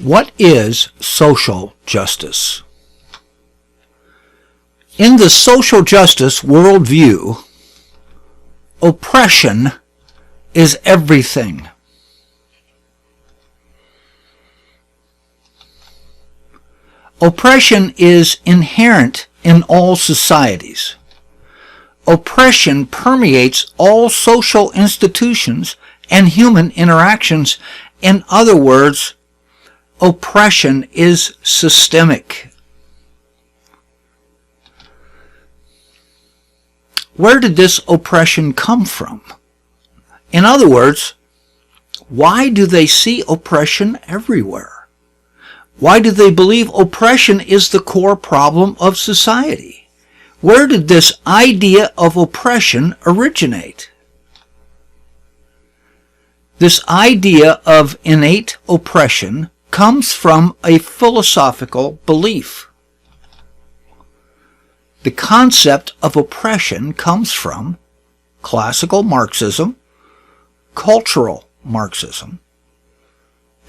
What is social justice? In the social justice worldview, oppression is everything. Oppression is inherent in all societies. Oppression permeates all social institutions and human interactions. In other words, oppression is systemic. Where did this oppression come from? In other words, why do they see oppression everywhere? Why do they believe oppression is the core problem of society? Where did this idea of oppression originate? This idea of innate oppression comes from a philosophical belief. The concept of oppression comes from classical Marxism, cultural Marxism,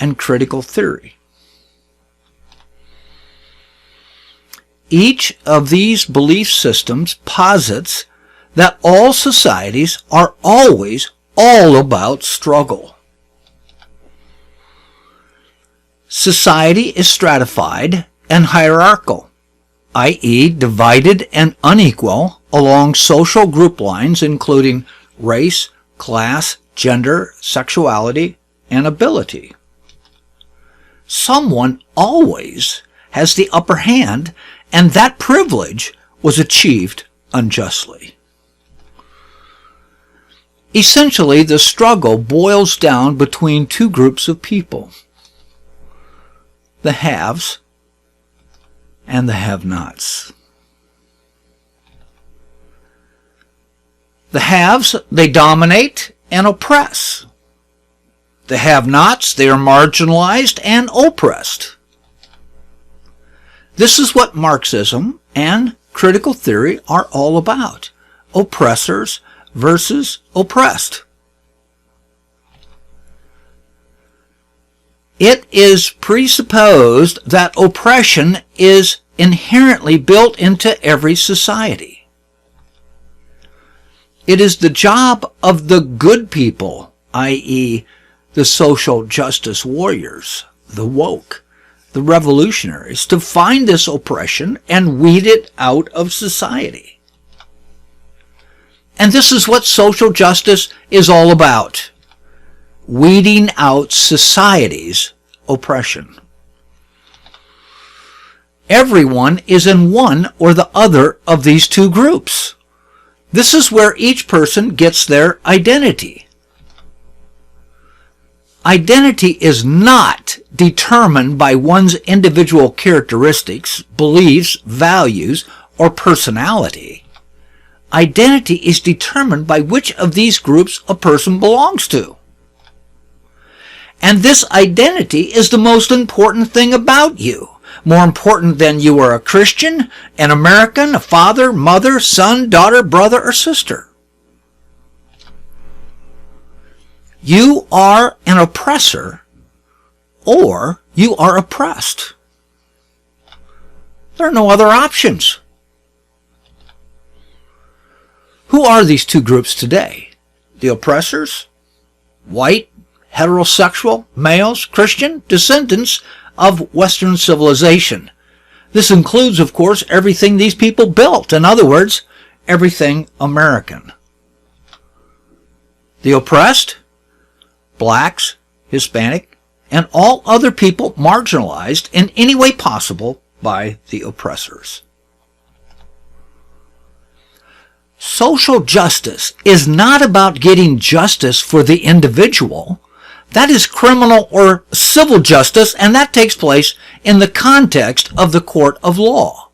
and critical theory. Each of these belief systems posits that all societies are always all about struggle. Society is stratified and hierarchical, i.e., divided and unequal along social group lines including race, class, gender, sexuality, and ability. Someone always has the upper hand, and that privilege was achieved unjustly. Essentially, the struggle boils down between two groups of people, the haves and the have-nots. The haves, they dominate and oppress. The have-nots, they are marginalized and oppressed. This is what Marxism and critical theory are all about: oppressors versus oppressed. It is presupposed that oppression is inherently built into every society. It is the job of the good people, i.e., the social justice warriors, the woke, the revolutionaries, to find this oppression and weed it out of society. And this is what social justice is all about: weeding out society's oppression. Everyone is in one or the other of these two groups. This is where each person gets their identity. Identity is not determined by one's individual characteristics, beliefs, values, or personality. Identity is determined by which of these groups a person belongs to. And this identity is the most important thing about you, more important than you are a Christian, an American, a father, mother, son, daughter, brother, or sister. You are an oppressor, or you are oppressed. There are no other options. Who are these two groups today? The oppressors? White, heterosexual, males, Christian, descendants of Western civilization. This includes, of course, everything these people built. In other words, everything American. The oppressed? Blacks, Hispanic, and all other people marginalized in any way possible by the oppressors. Social justice is not about getting justice for the individual. That is criminal or civil justice, and that takes place in the context of the court of law.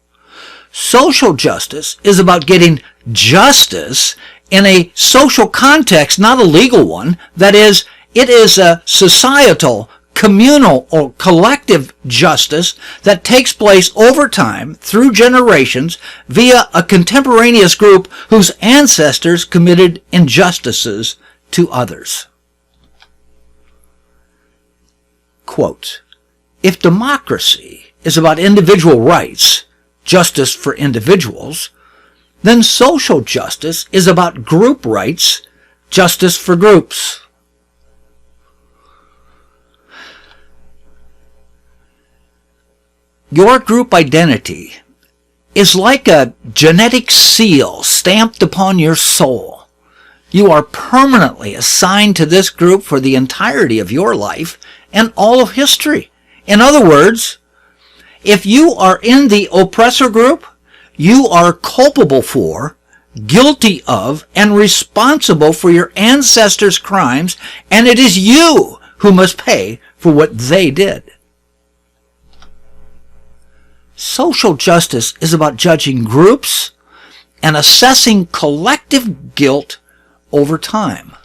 Social justice is about getting justice in a social context, not a legal one. That is, it is a societal, communal, or collective justice that takes place over time through generations via a contemporaneous group whose ancestors committed injustices to others. Quote, If democracy is about individual rights, justice for individuals, then social justice is about group rights, justice for groups. Your group identity is like a genetic seal stamped upon your soul. You are permanently assigned to this group for the entirety of your life and all of history. In other words, if you are in the oppressor group, you are culpable for, guilty of, and responsible for your ancestors' crimes, and it is you who must pay for what they did. Social justice is about judging groups and assessing collective guilt over time.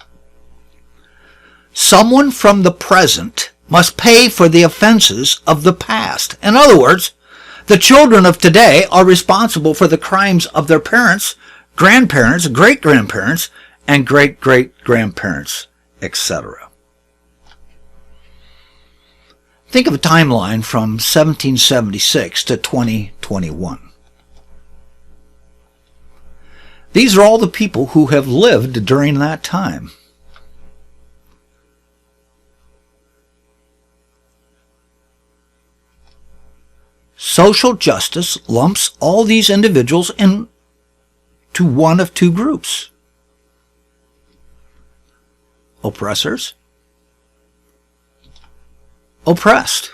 Someone from the present must pay for the offenses of the past. In other words, the children of today are responsible for the crimes of their parents, grandparents, great-grandparents, and great-great-grandparents, etc. Think of a timeline from 1776 to 2021. These are all the people who have lived during that time. Social justice lumps all these individuals into one of two groups: oppressors, oppressed.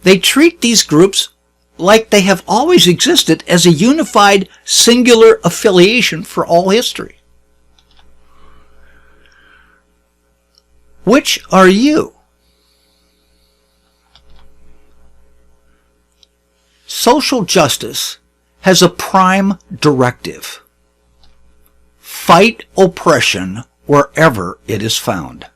They treat these groups like they have always existed as a unified, singular affiliation for all history. Which are you? Social justice has a prime directive: fight oppression wherever it is found.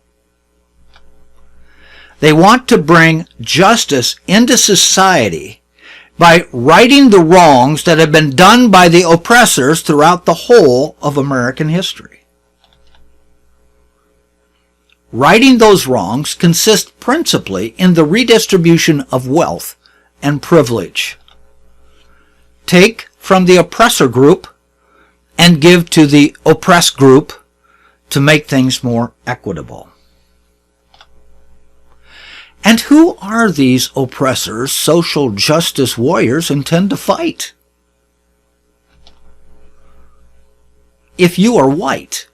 They want to bring justice into society by righting the wrongs that have been done by the oppressors throughout the whole of American history. Righting those wrongs consists principally in the redistribution of wealth and privilege. Take from the oppressor group and give to the oppressed group to make things more equitable. And who are these oppressors social justice warriors intend to fight? If you are white,